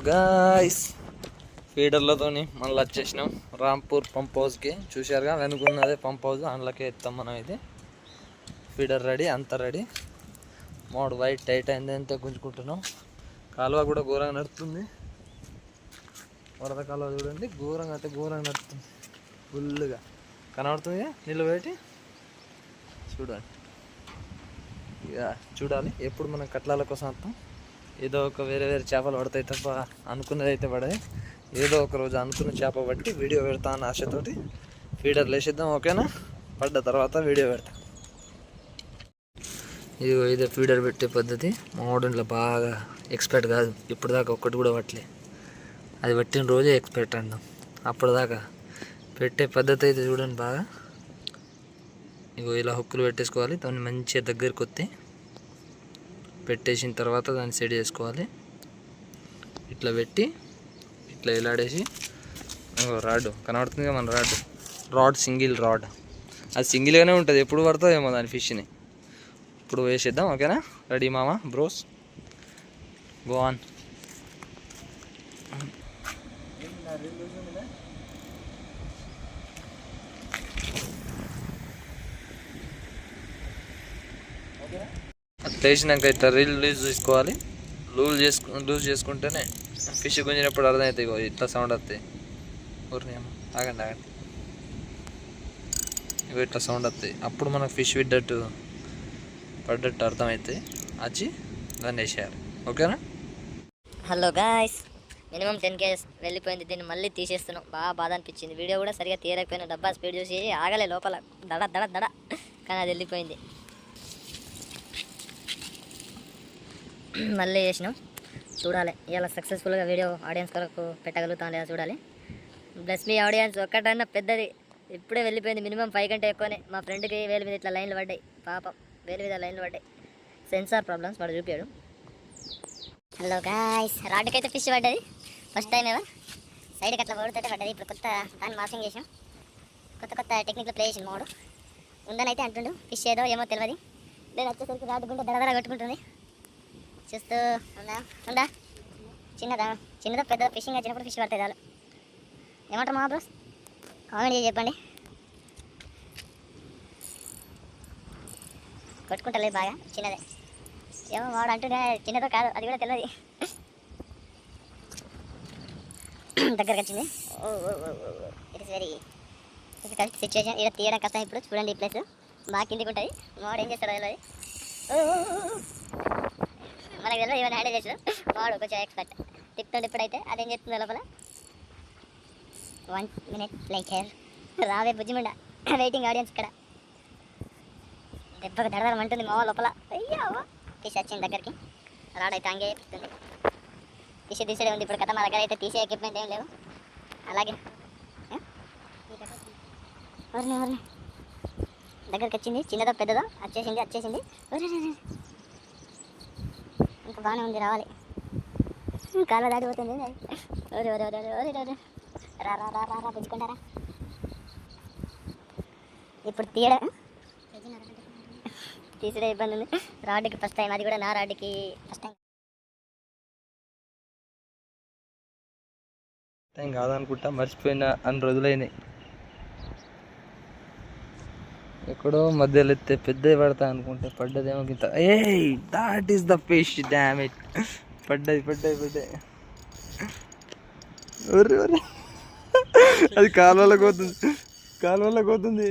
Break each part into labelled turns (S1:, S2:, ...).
S1: Guys ఫీడర్లతోని మళ్ళీ వచ్చేసినాం Rampur pump హౌస్కి. చూశారుగా వెనుకున్నదే పంప్ హౌస్, అందులోకే ఎత్తాం మనం. ఇది ఫీడర్ రెడీ, అంతా రెడీ. మోడ్ వైట్ టైట్ అయింది, అంతే గుంజుకుంటున్నాం. కాలువ కూడా ఘోరంగా నడుస్తుంది, వరద కాలువ చూడండి, ఘోరంగా అయితే ఘోరంగా నడుస్తుంది. ఫుల్గా కనబడుతుంది నీళ్ళు పెట్టి చూడండి. ఇక చూడాలి ఎప్పుడు మనం కట్లాల కోసం వస్తాం. ఏదో ఒక వేరే చేపలు పడతాయి తప్ప అనుకున్నది అయితే పడది. ఏదో ఒక రోజు అనుకున్న చేప పట్టి వీడియో పెడతా అన్న ఆశతోటి ఫీడర్లు వేసిద్దాం. ఓకేనా? పడ్డ తర్వాత వీడియో పెడతా. ఇదే ఫీడర్ పెట్టే పద్ధతి. మా వాడు బాగా ఎక్స్పర్ట్ కాదు, ఇప్పుడు దాకా ఒక్కటి కూడా పట్టలే. అది పట్టిన రోజే ఎక్స్పర్ట్ అంటాం. అప్పటిదాకా పెట్టే పద్ధతి అయితే చూడండి బాగా. ఇలా హుక్కులు పెట్టేసుకోవాలి, దాన్ని మంచిగా దగ్గరికి వస్తే పెట్టేసిన తర్వాత దాన్ని సెట్ చేసుకోవాలి. ఇట్లా పెట్టి ఇట్లా ఎలాడేసి రాడ్ కనబడుతుంది మన రాడ్ సింగిల్ రాడ్. అది సింగిల్గానే ఉంటుంది, ఎప్పుడు పడుతుందేమో దాని ఫిష్ని. ఇప్పుడు వేసేద్దాం. ఓకేనా? రెడీ మామా బ్రోస్, గో ఆన్. వేసినాక ఇట్లా లూజ్ చేసుకోవాలి. లూజ్ చేసుకుంటేనే ఫిష్ గుంజినప్పుడు అర్థమవుతాయి. ఇట్లా సౌండ్ వస్తాయి. ఊరినేమో ఆగండి ఇవి ఇట్లా సౌండ్ వస్తాయి. అప్పుడు మనకు ఫిష్ పడ్డట్టు అర్థమవుతాయి. వచ్చి దాన్ని వేసేయాలి. ఓకేనా?
S2: హలో గాయ్స్, మినిమం 10 kg వెళ్ళిపోయింది. దీన్ని మళ్ళీ తీసేస్తున్నాం. బాగా బాధ అనిపించింది. వీడియో కూడా సరిగా తీయలేకపోయినా, డబ్బా స్పీడ్ చూసి ఆగలే లోపల దడ కానీ అది వెళ్ళిపోయింది. మళ్ళీ చేసినాం. చూడాలి ఇలా సక్సెస్ఫుల్గా వీడియో ఆడియన్స్ కొరకు పెట్టగలుగుతాం లేదా చూడాలి. ప్లస్ మీ ఆడియన్స్ ఒక్కటన్నా పెద్దది. ఇప్పుడే వెళ్ళిపోయింది. మినిమం 5 కంటే ఎక్కువనే. మా ఫ్రెండ్కి వేలు మీద ఇట్లా లైన్లు పడ్డాయి. పాపం వేలు మీద లైన్లు పడ్డాయి. సెన్సార్ ప్రాబ్లమ్స్ వాడు చూపాడు. హలో గాయ్స్, రాడ్కి అయితే ఫిష్ పడ్డది. ఫస్ట్ టైం ఏమో సైడ్కి అట్లా పడుతుంటే పడ్డది. ఇప్పుడు కొత్త దాన్ని మాసింగ్ చేసాం. కొత్త టెక్నిక్లో ప్లే చేసిన మోడు ఉందని అయితే అంటుండు. ఫిష్ ఏదో ఏమో తెలియదు. నేను వచ్చేసరికి రాడ్ గుంటే దడదడ కొట్టుకుంటుంది. చూస్తూ ఉందా చిన్నదో పెద్ద ఫిషింగ్ వచ్చినప్పుడు ఫిష్ పడతాయి చాలు. ఏమంటారు మా బ్రోస్? కామెంట్ చేసి చెప్పండి. కొట్టుకుంటలేదు బాగా, చిన్నదే ఏమో వాడు అంటుండే. చిన్నదో కాదు, అది కూడా తెలియదు. దగ్గరకు వచ్చింది. It is very difficult situation. ఇక్కడ తీయడం కష్టం. ఇప్పుడు చూడండి, ఈ ప్లేస్ బాగా కిందికి ఉంటుంది. వాడు ఏం చేస్తాడో తెలియదు. మనకు తెలియదు, ఏమైనా హ్యాండిల్ చేసాడు. వాడు కొంచెం ఎక్స్పర్ట్. తిప్పుతుండే ఇప్పుడైతే అదేం చెప్తుంది లోపల. 1 minute later. రావే బుజ్జిముండ, వెయిటింగ్ ఆడియన్స్ ఇక్కడ. దెబ్బకు దడదడం అంటుంది మా లోపల. అయ్యా ఫిష్ వచ్చింది దగ్గరికి. రాడ్ అయితే అంగే చెప్తుంది. ఫిష్ తీసేదే ఉంది ఇప్పుడు. కథ మా దగ్గర అయితే తీసే ఎక్విప్మెంట్ ఏం లేవు. అలాగే ఎవరిని దగ్గరికి వచ్చింది. చిన్నదో పెద్దదో వచ్చేసింది. ఇంకా బాగానే ఉంది, రావాలి. కాళ్ళ దాటిపోతుంది. రా పుచ్చుకుంటారా? ఇప్పుడు తీసే ఇబ్బంది ఉంది. రాడ్కి ఫస్ట్ టైం, అది కూడా నా రాడ్కి ఫస్ట్
S1: టైం కాదనుకుంటా, మర్చిపోయిన అన్ని రోజులైనాయి. ఎక్కడో మధ్యలో ఎత్తే పెద్దవి పడతా అనుకుంటే పడ్డదేమో గింత. That is the fish, damn it. పడ్డాయి. అది కాలువలోకి పోతుంది.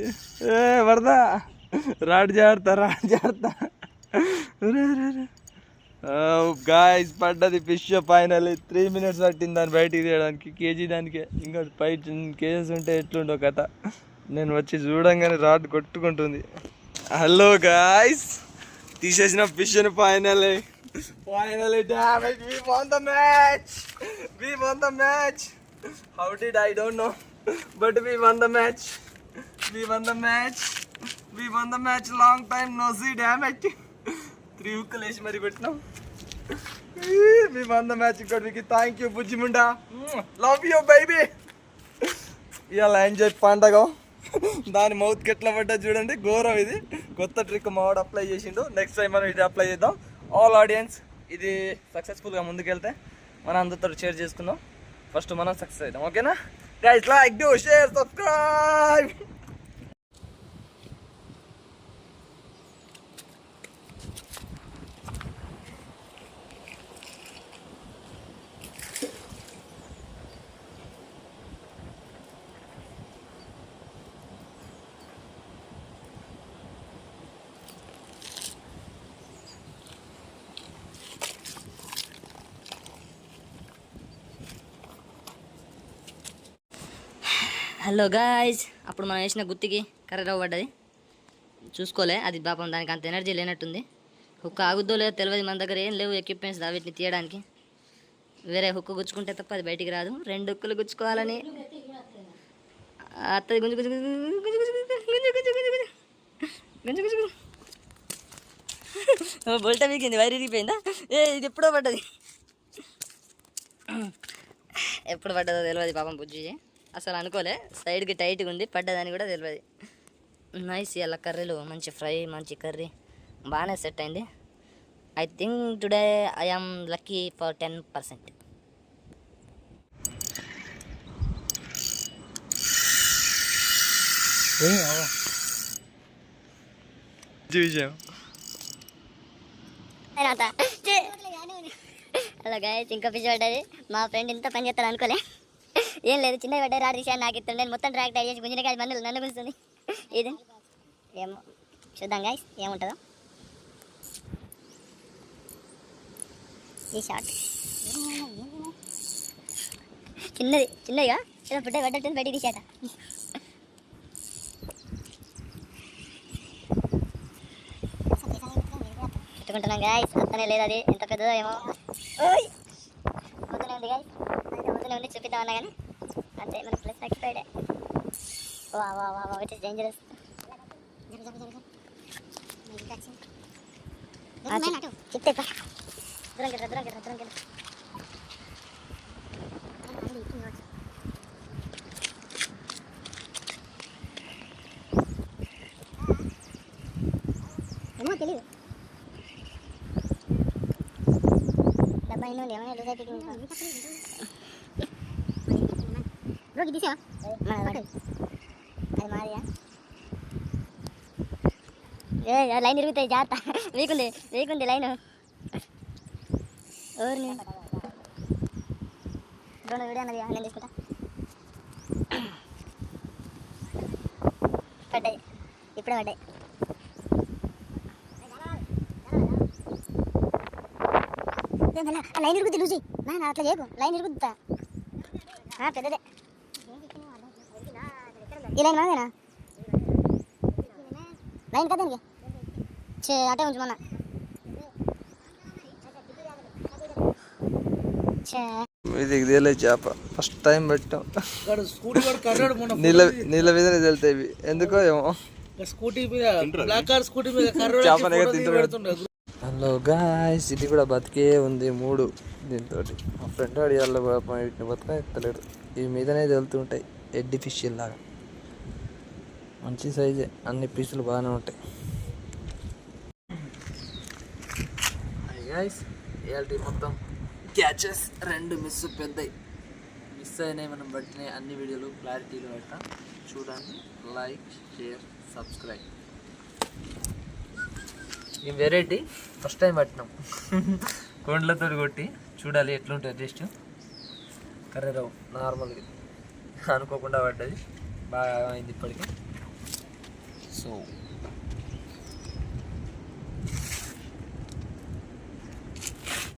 S1: పడదా? రాడ్ జాగ్రత్త. గాయ్స్, పడ్డది ఫిష్. ఫైనల్ 3 minutes పట్టింది దాన్ని బయటికి తీయడానికి. కేజీ దానికే. ఇంకా 5 kgs ఉంటే ఎట్లుండో కథ. నేను వచ్చి చూడంగానే రాడ్ కొట్టుకుంటుంది. హలో గాయ్స్, తీసేసిన fish finally damage. We won the match. How did I don't know, but we won the match. Long time no see, damage. 3 hook లేసి మరి పెట్టినాం. We won the match. ఇక్కడికి థ్యాంక్ యూ బుజ్జిముండా. Love you baby. ఇలా enjoy పండగ. దాని మౌత్కి ఎట్లా పడ్డా చూడండి, ఘోరం. ఇది కొత్త ట్రిక్ మావాడు అప్లై చేసిండు. నెక్స్ట్ టైం మనం ఇది అప్లై చేద్దాం. ఆల్ ఆడియన్స్, ఇది సక్సెస్ఫుల్గా ముందుకెళ్తే మనం అందరితో షేర్ చేసుకుందాం. ఫస్ట్ మనం సక్సెస్ అవుతాం. ఓకేనా guys? Like, do, share, subscribe.
S2: Hello guys, అప్పుడు మనం వేసిన గుత్తికి కర్రెరావు పడ్డది. చూసుకోలే, అది పాపం దానికి అంత ఎనర్జీ లేనట్టుంది. హుక్ ఆగుద్దో లేదో తెలియదు. మన దగ్గర ఏం లేవు ఎక్విప్మెంట్స్ వీటిని తీయడానికి. వేరే హుక్కు గుచ్చుకుంటే తప్ప అది బయటికి రాదు. 2 హుక్కులు గుచ్చుకోవాలని అత్తది. గుంజు గుంజు గుంజు గుంజు గుంజు గుంజు గుంజు గుంజు గుంజు గుంజు. బొల్ట వీకింది, వైర్ ఇరిగిపోయిందా? ఇది ఎప్పుడో పడ్డది. ఎప్పుడు పడ్డదో తెలియదు పాపం బుజ్జి. అసలు అనుకోలే, సైడ్కి టైట్గా ఉంది, పడ్డదని కూడా తెలియదు. నైస్. ఇలా కర్రీలు మంచి ఫ్రై, మంచి కర్రీ బాగానే సెట్ అయింది. I think today I am lucky for 10%. Hello guys, ఇంకా పిచ్చి పడ్డది. మా ఫ్రెండ్ ఇంత పని చేస్తాడు అనుకోలే. ఏం లేదు, చిన్న పడ్డాయి. రాడు తీసాను, నాకు ఇస్తాను. నేను మొత్తం ట్రాక్ చేసి గుంజినకాయ నన్ను గుంజుతుంది. ఇది ఏమో చూద్దాం గాయస్, ఏముంటుందో ఈ షార్ట్. చిన్నదిగా ఏదో పుట్టే పడ్డట్టుంది, బయటికి తీసేట. పెట్టుకుంటున్నాం గాయస్. అంతనే లేదు, అది ఎంత పెద్దదో ఏమో. పొద్దునే ఉంది గాయస్, పొద్దునే ఉంది, చూపిద్దామన్నా కానీ అంతే. మన ప్లస్ సాటిస్ఫైడ్. వా వా వా వా, ఇట్ ఇస్ డేంజరస్. చిత్తే దూరం కెళ్ళ. ఏమో తెలియదు. డబ్బా ఇన్ని ఉంది, ఏమైనా లూజ్ అయిపోయింది. బ్రోకి తీసా అది మారియా. లైన్ ఇరుగుతాయి, జాగ్రత్త. వీకుంది లైన్. ఎవరిని రెండు వీడియో అన్నది, నేను తీసుకుంటా. పడ్డాయి, ఇప్పుడే పడ్డాయి. లైన్ ఇరుగుద్ది, లూజీ నా అట్లా చేయకు. లైన్ ఇరుగుద్దా పెద్దదే. ఈ లైన్ మనదేనా? లైన్ కదా అటే ఉంచు. మొన్న
S1: ఇది తేలే చేప ఫస్ట్ టైం పెట్టాం. నీళ్ళ మీదనే వెళ్తాయి ఇవి, ఎందుకో ఏమో. చేపనే తింటున్నాడు. హలో గాయ్స్, ఇది కూడా బతికే ఉంది 3 దీంతో. మా ఫ్రెండ్ అడిగాలి వీటిని బతక ఎత్తలేడు. ఇవి మీదనే వెళ్తుంటాయి, ఎడ్డి ఫిష్ లాగా. మంచి సైజే, అన్ని పీసులు బాగానే ఉంటాయి. గాయ్స్, ఇవాళ మొత్తం క్యాచెస్ 2 పెద్దవి మిస్ అయినాయి. మనం పట్టిన అన్ని వీడియోలు క్లారిటీలో పెట్టాం, చూడండి. Like, share, subscribe. ఈ వెరైటీ ఫస్ట్ టైం పట్టినాం, కొండలతో కొట్టి. చూడాలి ఎట్లుంటుంది టేస్ట్. కర్రెరావు నార్మల్గా అనుకోకుండా పడ్డది, బాగా అయింది ఇప్పటికీ. సో